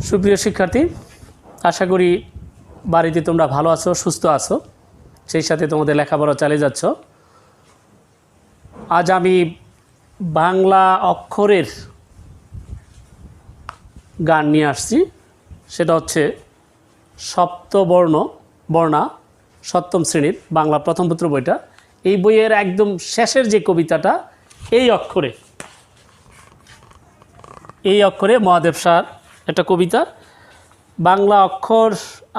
সুপ্রিয় শিক্ষার্থী, আশা করি বাড়িতে তোমরা ভালো আছো, সুস্থ আছো, সেই সাথে তোমাদের লেখাপড়া চালিয়ে যাচ্ছ। আজ আমি বাংলা অক্ষরের গান নিয়ে আসছি। সেটা হচ্ছে বর্ণা সপ্তম শ্রেণীর বাংলা প্রথম পত্র বইটা। এই বইয়ের একদম শেষের যে কবিতাটা, এই অক্ষরে মহাদেব স্যার একটা কবিতা। বাংলা অক্ষর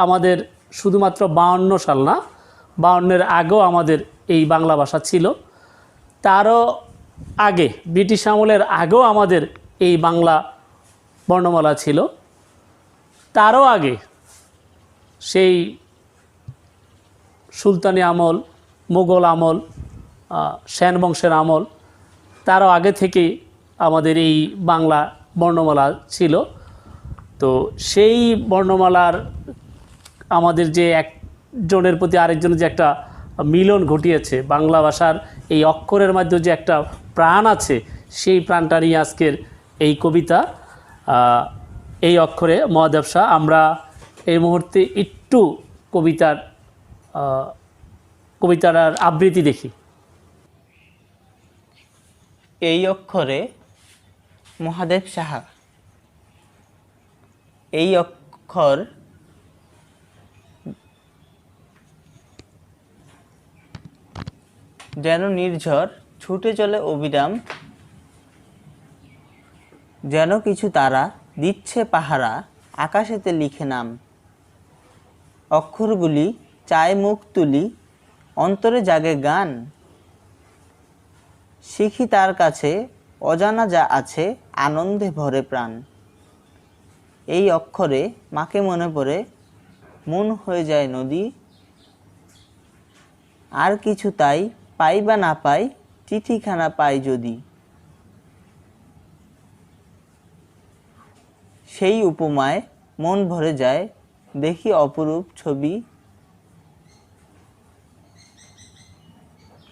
আমাদের শুধুমাত্র 52 সাল না, 52-এর আগেও আমাদের এই বাংলা ভাষা ছিল। তারও আগে, ব্রিটিশ আমলের আগেও আমাদের এই বাংলা বর্ণমালা ছিল। তারও আগে সেই সুলতানি আমল, মোগল আমল, সেন বংশের আমল, তারও আগে থেকেই আমাদের এই বাংলা বর্ণমালা ছিল। তো সেই বর্ণমালার আমাদের যে একজনের প্রতি আরেকজনের যে একটা মিলন ঘটিয়েছে, বাংলা ভাষার এই অক্ষরের মধ্যে যে একটা প্রাণ আছে, সেই প্রাণটা নিয়ে আজকের এই কবিতা, এই অক্ষরে মহাদেব শাহ। আমরা এই মুহূর্তে একটু কবিতার আবৃত্তি দেখি। এই অক্ষরে মহাদেব সাহা। এই অক্ষর যেন নির্ঝর ছুটে চলে অবিরাম, যেন কিছু তারা দিচ্ছে পাহারা, আকাশেতে লিখে নাম। অক্ষরগুলি চায় মুখ তুলি, অন্তরে জাগে গান। শিখি তার কাছে অজানা যা আছে, আনন্দে ভরে প্রাণ। এই অক্ষরে মাকে মনে পড়ে, মন হয়ে যায় নদী। আর কিছু তাই পাই বা না পাই, চিঠিখানা পাই যদি। সেই উপমায় মন ভরে যায়, দেখি অপরূপ ছবি।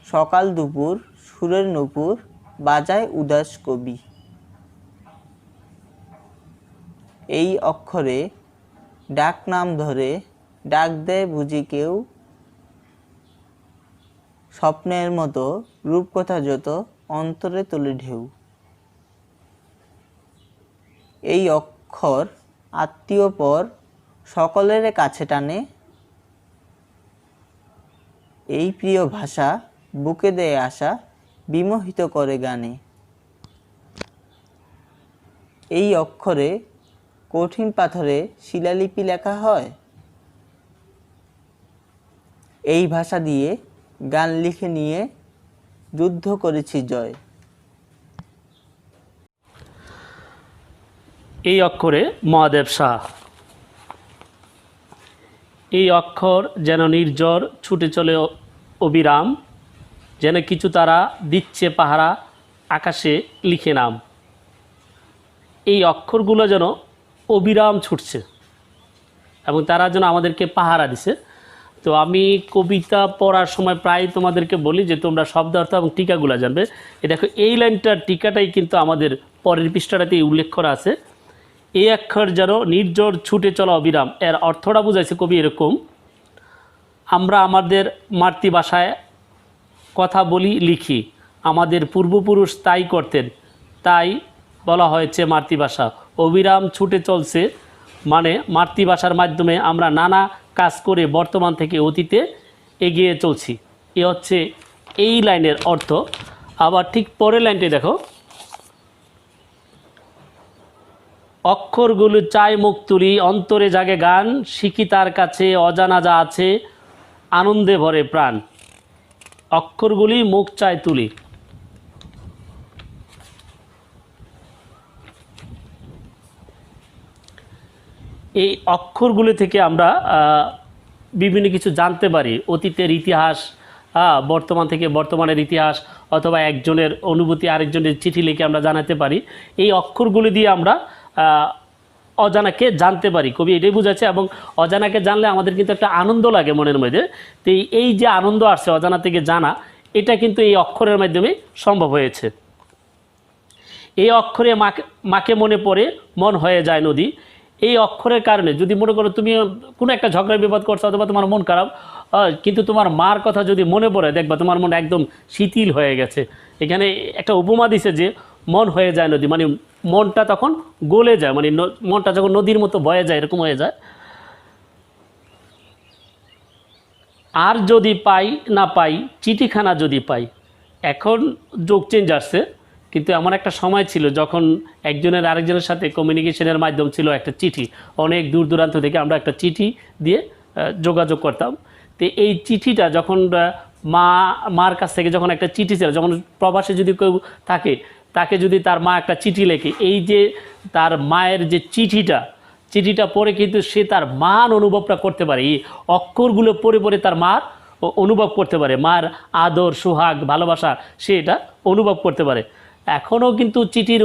সকাল দুপুর সুরের নূপুর, বাজায় উদাস কবি। এই অক্ষরে ডাক নাম ধরে, ডাক দেয় বুঝি কেউ। স্বপ্নের মতো রূপকথা যত, অন্তরে তোলে ঢেউ। এই অক্ষর আত্মীয় পর সকলের কাছে টানে। এই প্রিয় ভাষা বুকে দেয় আশা, বিমোহিত করে গানে। এই অক্ষরে কঠিন পাথরে শিলালিপি লেখা হয়। এই ভাষা দিয়ে গান লিখে নিয়ে যুদ্ধ করেছি জয়। এই অক্ষরে মহাদেব শাহ। এই অক্ষর যেন নির্ঝর ছুটে চলে অবিরাম, যেন কিছু তারা দিচ্ছে পাহারা, আকাশে লিখে নাম। এই অক্ষরগুলো যেন অবিরাম ছুটছে এবং তারা যেন আমাদেরকে পাহারা দিছে। তো আমি কবিতা পড়ার সময় প্রায় তোমাদেরকে বলি যে তোমরা শব্দার্থ এবং টিকাগুলো জানবে। দেখো, এই লাইনটার টিকাটাই কিন্তু আমাদের পরের পৃষ্ঠাটাতেই উল্লেখ করা আছে। এই অক্ষর যেন নির্ঝর ছুটে চলা অবিরাম, এর অর্থটা বুঝাইছে কবি এরকম: আমরা আমাদের মাতৃভাষায় কথা বলি, লিখি, আমাদের পূর্বপুরুষ তাই করতেন, তাই বলা হয়েছে মাতৃভাষা। অবিরাম ছুটে চলছে মানে মাতৃভাষার মাধ্যমে আমরা নানা কাজ করে বর্তমান থেকে অতীতে এগিয়ে চলছি। এ হচ্ছে এই লাইনের অর্থ। আবার ঠিক পরের লাইনটি দেখো: অক্ষরগুলো চায় মুখ তুলি, অন্তরে জাগে গান। শিখি তার কাছে অজানা যা আছে, আনন্দে ভরে প্রাণ। অক্ষরগুলি মুখ চায় তুলি। এই অক্ষরগুলি থেকে আমরা বিভিন্ন কিছু জানতে পারি, অতীতের ইতিহাস, বর্তমান থেকে বর্তমানের ইতিহাস, অথবা একজনের অনুভূতি আরেকজনের চিঠি লিখে আমরা জানাতে পারি। এই অক্ষরগুলি দিয়ে আমরা অজানাকে জানতে পারি, কবি এটাই বুঝাচ্ছে। এবং অজানাকে জানলে আমাদের কিন্তু একটা আনন্দ লাগে মনের মধ্যে। তো এই যে আনন্দ আসছে অজানা থেকে জানা, এটা কিন্তু এই অক্ষরের মাধ্যমে সম্ভব হয়েছে। এই অক্ষরে মাকে মনে পড়ে, মন হয়ে যায় নদী। এই অক্ষরের কারণে যদি মনে করো তুমি কোনো একটা ঝগড়া বিবাদ করছো অথবা তোমার মন খারাপ, কিন্তু তোমার মার কথা যদি মনে পড়ে দেখবা তোমার মন একদম শিথিল হয়ে গেছে। এখানে একটা উপমা দিছে যে মন হয়ে যায় নদী, মানে মনটা তখন গলে যায়, মানে মনটা যখন নদীর মতো বয়ে যায় এরকম হয়ে যায়। আর যদি পাই না পাই চিঠিখানা যদি পাই, এখন যুগ চেঞ্জ আসছে, কিন্তু এমন একটা সময় ছিল যখন একজনের আরেকজনের সাথে কমিউনিকেশনের মাধ্যম ছিল একটা চিঠি। অনেক দূর দূরান্ত থেকে আমরা একটা চিঠি দিয়ে যোগাযোগ করতাম। তো এই চিঠিটা যখন মার কাছ থেকে যখন একটা চিঠি ছিল, যখন প্রবাসে যদি কেউ থাকে তাকে যদি তার মা একটা চিঠি লেখে, এই যে তার মায়ের যে চিঠিটা পড়ে কিন্তু সে তার মান অনুভবটা করতে পারে। এই অক্ষরগুলো পড়ে পড়ে তার মার অনুভব করতে পারে, মার আদর সোহাগ ভালোবাসা সে এটা অনুভব করতে পারে। এখনও কিন্তু চিঠির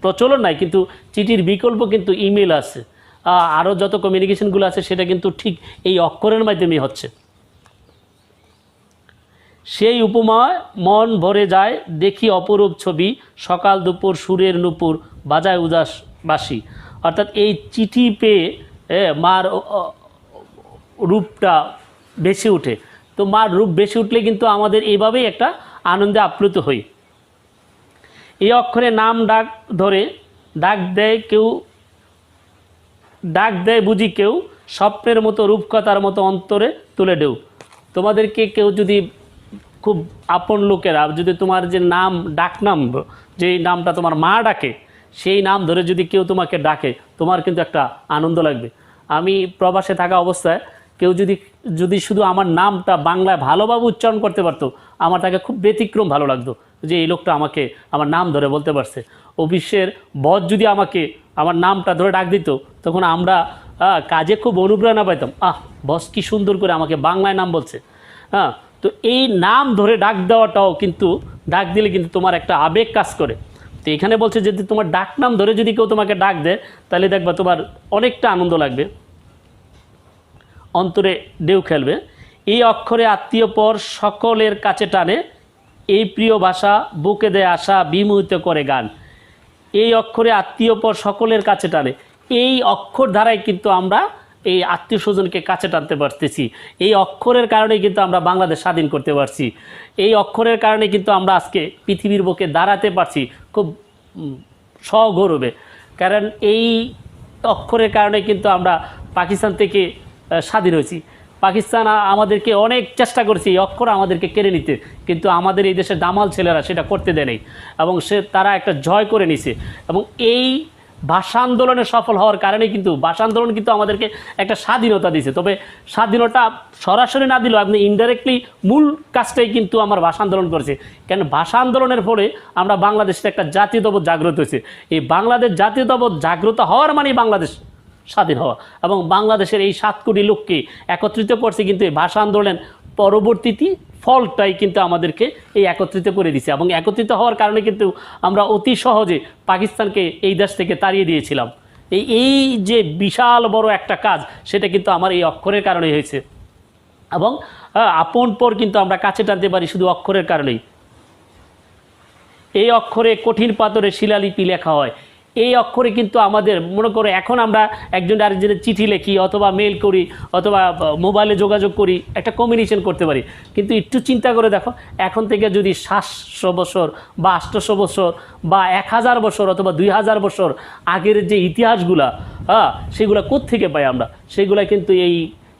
প্রচলন নাই, কিন্তু চিঠির বিকল্প কিন্তু ইমেল আছে, আরও যত কমিউনিকেশনগুলো আছে সেটা কিন্তু ঠিক এই অক্ষরের মাধ্যমেই হচ্ছে। সেই উপমায় মন ভরে যায় দেখি অপরূপ ছবি, সকাল দুপুর সুরের নূপুর বাজায় উদাস বাসি। অর্থাৎ এই চিঠি পেয়ে মার রূপটা বেশি ওঠে। তো মার রূপ বেশি উঠলে কিন্তু আমাদের এইভাবেই একটা আনন্দে আপ্লুত হই। এই অক্ষরে নাম ডাক ধরে ডাক দেয় বুঝি কেউ, স্বপ্নের মতো রূপকথার মতো অন্তরে তুলে দেও। তোমাদেরকে কেউ যদি খুব আপন লোকেরা যদি তোমার যে নাম ডাকনাম, যেই নামটা তোমার মা ডাকে, সেই নাম ধরে যদি কেউ তোমাকে ডাকে তোমার কিন্তু একটা আনন্দ লাগবে। আমি প্রবাসে থাকা অবস্থায় কেউ যদি শুধু আমার নামটা বাংলায় ভালোভাবে উচ্চারণ করতে পারতো, আমার তাকে খুব ব্যতিক্রম ভালো লাগতো যে এই লোকটা আমাকে আমার নাম ধরে বলতে পারছে। অফিসের বস যদি আমাকে আমার নামটা ধরে ডাক দিত, তখন আমরা কাজে খুব অনুপ্রেরণা পাইতাম। বস কি সুন্দর করে আমাকে বাংলায় নাম বলছে। তো এই নাম ধরে ডাক দেওয়াটাও কিন্তু, ডাক দিলে কিন্তু তোমার একটা আবেগ কাজ করে। তো এখানে বলছে যদি তোমার ডাক নাম ধরে যদি কেউ তোমাকে ডাক দেয় তাহলে দেখবা তোমার অনেকটা আনন্দ লাগবে, অন্তরে ঢেউ খেলবে। এই অক্ষরে আত্মীয় পর সকলের কাছে টানে, এই প্রিয় ভাষা বুকে দেয় আশা বিমোহিত করে গান। এই অক্ষরে আত্মীয় পর সকলের কাছে টানে, এই অক্ষর ধারায় কিন্তু আমরা এই আত্মীয় স্বজনকে কাছে টানতে পারতেছি। এই অক্ষরের কারণে কিন্তু আমরা বাংলাদেশ স্বাধীন করতে পারছি। এই অক্ষরের কারণে কিন্তু আমরা আজকে পৃথিবীর বুকে দাঁড়াতে পারছি খুব সগৌরবে। কারণ এই অক্ষরের কারণে কিন্তু আমরা পাকিস্তান থেকে স্বাধীন হয়েছি। পাকিস্তান আমাদেরকে অনেক চেষ্টা করেছে এই অক্ষর আমাদেরকে কেড়ে নিতে, কিন্তু আমাদের এই দেশের দামাল ছেলেরা সেটা করতে দেয় নাই এবং তারা একটা জয় করে নিছে। এবং এই ভাষা আন্দোলনে সফল হওয়ার কারণে কিন্তু ভাষা আন্দোলন কিন্তু আমাদেরকে একটা স্বাধীনতা দিয়েছে। তবে স্বাধীনতা সরাসরি না দিলেও আপনি ইনডাইরেক্টলি মূল কাজটাই কিন্তু আমার ভাষা আন্দোলন করেছে। কেন ভাষা আন্দোলনের ফলে আমরা বাংলাদেশের একটা জাতীয়তাবোধ জাগ্রত হয়েছে। এই বাংলাদেশ জাতীয়তাবোধ জাগ্রত হওয়ার মানেই বাংলাদেশ স্বাধীন হওয়া, এবং বাংলাদেশের এই 7 কোটি লোককে একত্রিত করছে কিন্তু এই ভাষা আন্দোলনের পরবর্তীতে ফলটাই কিন্তু আমাদেরকে এই একত্রিত করে দিছে। এবং একত্রিত হওয়ার কারণে কিন্তু আমরা অতি সহজে পাকিস্তানকে এই দেশ থেকে তাড়িয়ে দিয়েছিলাম। এই যে বিশাল বড় একটা কাজ সেটা কিন্তু আমার এই অক্ষরের কারণে হয়েছে। এবং আপন পর কিন্তু আমরা কাছে টানতে পারি শুধু অক্ষরের কারণেই। এই অক্ষরে কঠিন পাথরে শিলালিপি লেখা হয়। এই অক্ষরে কিন্তু আমাদের মনে করো এখন আমরা একজন আরেকজনের চিঠি লিখি অথবা মেল করি অথবা মোবাইলে যোগাযোগ করি, একটা কমিউনিকেশন করতে পারি। কিন্তু একটু চিন্তা করে দেখো, এখন থেকে যদি 700 বছর বা 800 বছর বা 1000 বছর অথবা 2000 বছর আগের যে ইতিহাসগুলা সেগুলো কোত্থেকে পাই আমরা, সেগুলো কিন্তু এই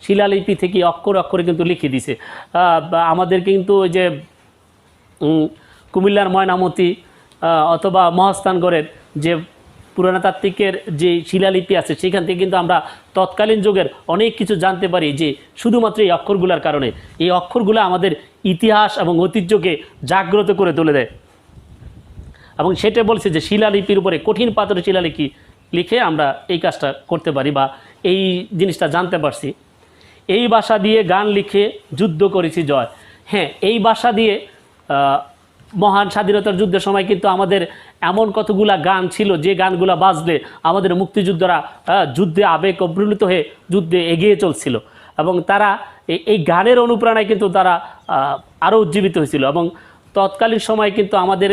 শিলালিপি থেকে অক্ষরে অক্ষরে কিন্তু লিখে দিছে। আমাদের কিন্তু ওই যে কুমিল্লার ময়নামতি অথবা মহাস্থানগড়ের যে পুরাণতাত্ত্বিকের যে শিলালিপি আছে সেখান থেকে কিন্তু আমরা তৎকালীন যুগের অনেক কিছু জানতে পারি, যে শুধুমাত্র এই অক্ষরগুলোর কারণে। এই অক্ষরগুলো আমাদের ইতিহাস এবং ঐতিহ্যকে জাগ্রত করে তুলে দেয়। এবং সেটা বলছে যে শিলালিপির উপরে কঠিন পাথরে শিলালিপি লিখে আমরা এই কাজটা করতে পারি বা এই জিনিসটা জানতে পারছি। এই ভাষা দিয়ে গান লিখে যুদ্ধ করেছি জয়। হ্যাঁ, এই ভাষা দিয়ে মহান স্বাধীনতার যুদ্ধের সময় কিন্তু আমাদের এমন কতগুলা গান ছিল যে গানগুলা বাজলে আমাদের মুক্তিযোদ্ধারা যুদ্ধে আবেগ অপ্রণীত হয়ে যুদ্ধে এগিয়ে চলছিল। এবং তারা এই গানের অনুপ্রেরণায় কিন্তু তারা আরও উজ্জীবিত হয়েছিল। এবং তৎকালীন সময় কিন্তু আমাদের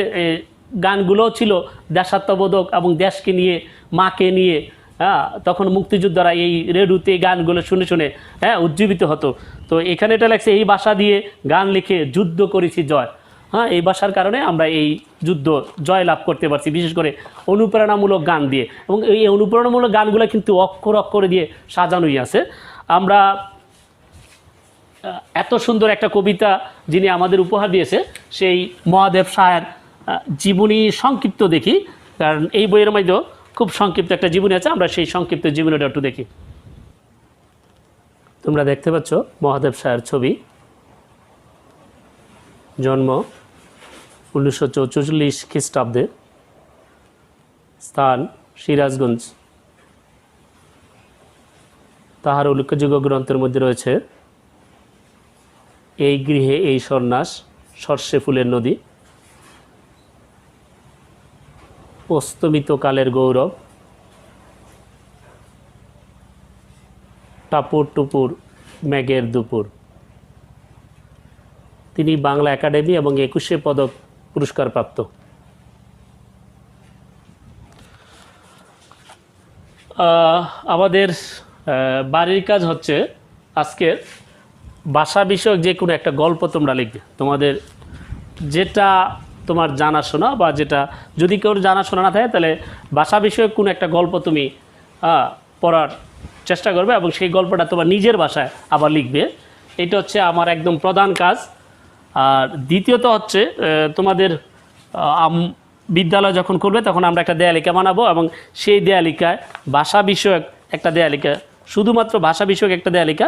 গানগুলোও ছিল দেশাত্মবোধক এবং দেশকে নিয়ে, মাকে নিয়ে, হ্যাঁ, তখন মুক্তিযোদ্ধারা এই রেডিওতে এই গানগুলো শুনে শুনে হ্যাঁ উজ্জীবিত হতো। তো এখানে এটা লাগছে এই ভাষা দিয়ে গান লিখে যুদ্ধ করেছি জয়। হ্যাঁ, এই ভাষার কারণে আমরা এই যুদ্ধ জয় লাভ করতে পারছি, বিশেষ করে অনুপ্রেরণামূলক গান দিয়ে। এবং এই অনুপ্রেরণামূলক গানগুলো কিন্তু অক্ষর অক্ষরে দিয়ে সাজানোই আছে। আমরা এত সুন্দর একটা কবিতা যিনি আমাদের উপহার দিয়েছে সেই মহাদেব শাহের জীবনী সংক্ষিপ্ত দেখি, কারণ এই বইয়ের মধ্যেও খুব সংক্ষিপ্ত একটা জীবনী আছে। আমরা সেই সংক্ষিপ্ত জীবনীটা একটু দেখি। তোমরা দেখতে পাচ্ছ মহাদেব শাহের ছবি। জন্ম 1944 খ্রিস্টাব্দে, স্থান সিরাজগঞ্জ। তাহার উল্লেখযোগ্য গ্রন্থের মধ্যে রয়েছে এই গৃহে এই সন্ন্যাস, সর্ষে ফুলের নদী, অস্তমিত কালের গৌরব, টাপুর টুপুর মেঘের দুপুর। তিনি বাংলা একাডেমি এবং 21শে পদক পুরস্কার প্রাপ্ত। আমাদের বাড়ির কাজ হচ্ছে আজকের ভাষা বিষয়ক যে কোনো একটা গল্প তোমরা লিখবে। তোমাদের যেটা তোমার জানাশোনা বা যেটা, যদি কেউ জানাশোনা না থাকে তাহলে ভাষা বিষয়ক কোনো একটা গল্প তুমি পড়ার চেষ্টা করবে এবং সেই গল্পটা তোমার নিজের ভাষায় আবার লিখবে। এটা হচ্ছে আমার একদম প্রধান কাজ। আর দ্বিতীয়ত হচ্ছে তোমাদের বিদ্যালয় যখন করবে তখন আমরা একটা দেয়ালিকা বানাবো এবং সেই দেয়ালিকায় ভাষা বিষয়ক একটা দেয়ালিকা, শুধুমাত্র ভাষা বিষয়ক একটা দেয়ালিকা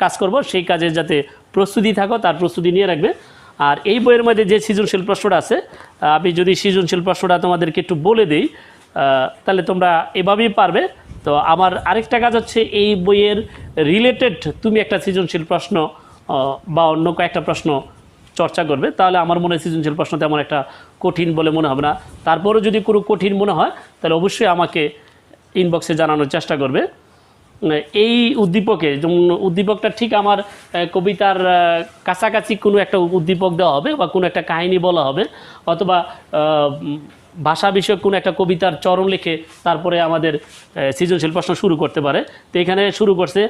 কাজ করব। সেই কাজে যাতে প্রস্তুতি থাকো, তার প্রস্তুতি নিয়ে রাখবে। আর এই বইয়ের মধ্যে যে সৃজনশীল প্রশ্নটা আছে, আমি যদি সৃজনশীল প্রশ্নটা তোমাদেরকে একটু বলে দিই তাহলে তোমরা এভাবেই পারবে। তো আমার আরেকটা কাজ হচ্ছে এই বইয়ের রিলেটেড তুমি একটা সৃজনশীল প্রশ্ন বা অন্য কয়েকটা প্রশ্ন চর্চা করবে, তাহলে আমার মনে হয় সৃজনশীল প্রশ্ন তেমন একটা কঠিন বলে মনে হবে না। তারপরেও যদি কোনো কঠিন মনে হয় তাহলে অবশ্যই আমাকে ইনবক্সে জানানোর চেষ্টা করবে। এই উদ্দীপকে, যেমন উদ্দীপকটা ঠিক আমার কবিতার কাছাকাছি কোনো একটা উদ্দীপক দেওয়া হবে বা কোনো একটা কাহিনী বলা হবে, অথবা ভাষা বিষয়ক কোনো একটা কবিতার চরণ লিখে তারপরে আমাদের সৃজনশীল প্রশ্ন শুরু করতে পারে। তো এখানে শুরু করছে,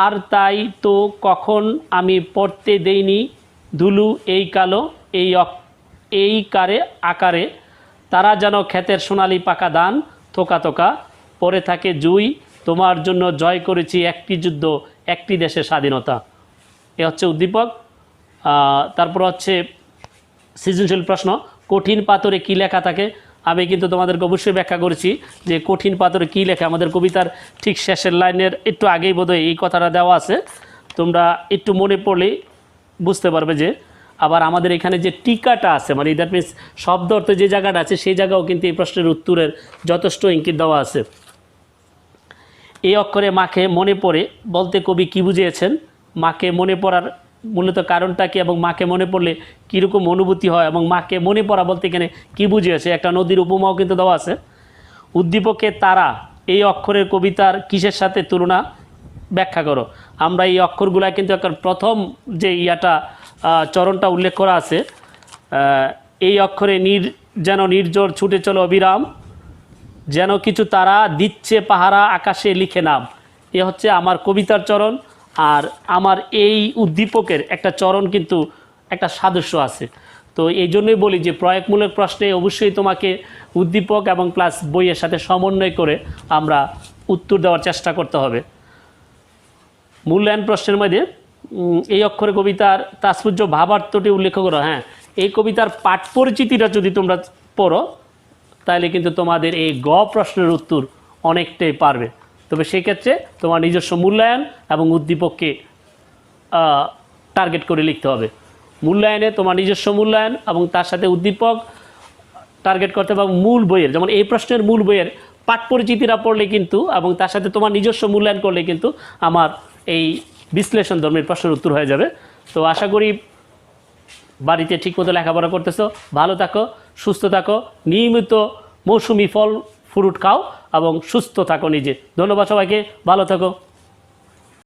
আর তাই তো কখন আমি পড়তে দেইনি ধুলু এই কালো এই কারে আকারে, তারা যেন ক্ষেতের সোনালি পাকা ধান থোকা থোকা পরে থাকে জুই, তোমার জন্য জয় করেছি একটি যুদ্ধ একটি দেশের স্বাধীনতা। এ হচ্ছে উদ্দীপক। তারপর হচ্ছে সৃজনশীল প্রশ্ন, কঠিন পাথরে কী লেখা থাকে। আমি কিন্তু তোমাদেরকে অবশ্যই ব্যাখ্যা করেছি যে কঠিন পাথরে কী লেখা। আমাদের কবিতার ঠিক শেষের লাইনের একটু আগেই বোধহয় এই কথাটা দেওয়া আছে, তোমরা একটু মনে পড়লেই বুঝতে পারবে। যে আবার আমাদের এখানে যে টিকাটা আছে, মানে দ্যাট মিনস শব্দ অর্থ যে জায়গাটা আছে সেই জায়গাও কিন্তু এই প্রশ্নের উত্তরের যথেষ্ট ইঙ্গিত দেওয়া আছে। এই অক্ষরে মাকে মনে পড়ে বলতে কবি কী বুঝিয়েছেন। মাকে মনে পড়ার মূলত কারণটা কি এবং মাকে মনে পড়লে কীরকম অনুভূতি হয় এবং মাকে মনে পড়া বলতে এখানে কী বুঝিয়েছে, একটা নদীর উপমাও কিন্তু দেওয়া আছে। উদ্দীপকে তারা এই অক্ষরের কবিতার কিসের সাথে তুলনা, ব্যাখ্যা করো। আমরা এই অক্ষরগুলা কিন্তু একটা প্রথম যে চরণটা উল্লেখ করা আছে, এই অক্ষরে যেন নির্ঝর ছুটে চলো অবিরাম, যেন কিছু তারা দিচ্ছে পাহারা আকাশে লিখে নাম। এ হচ্ছে আমার কবিতার চরণ। আর আমার এই উদ্দীপকের একটা চরণ কিন্তু একটা সাদৃশ্য আছে। তো এই জন্যই বলি যে প্রয়োগমূলক প্রশ্নে অবশ্যই তোমাকে উদ্দীপক এবং প্লাস বইয়ের সাথে সমন্বয় করে আমরা উত্তর দেওয়ার চেষ্টা করতে হবে। মূল্যায়ন প্রশ্নের মধ্যে এই অক্ষরে কবিতার তাৎপর্য ভাবার্থটি উল্লেখ করো। হ্যাঁ, এই কবিতার পাঠ পরিচিতিটা যদি তোমরা পড়ো তাহলে কিন্তু তোমাদের এই প্রশ্নের উত্তর অনেকটাই পারবে। তবে সেক্ষেত্রে তোমার নিজস্ব মূল্যায়ন এবং উদ্দীপককে টার্গেট করে লিখতে হবে। মূল্যায়নে তোমার নিজস্ব মূল্যায়ন এবং তার সাথে উদ্দীপক টার্গেট করতে হবে। মূল বইয়ের, যেমন এই প্রশ্নের মূল বইয়ের পাঠ পরিচিতিটা পড়লে কিন্তু এবং তার সাথে তোমার নিজস্ব মূল্যায়ন করলে কিন্তু আমার এই বিশ্লেষণ ধর্মের প্রশ্নের উত্তর হয়ে যাবে। তো আশা করি বাড়িতে ঠিকমতো লেখাপড়া করতেছো। ভালো থাকো, সুস্থ থাকো, নিয়মিত মৌসুমি ফল ফ্রুট খাও এবং সুস্থ থাকো নিজে। ধন্যবাদ সবাইকে, ভালো থাকো।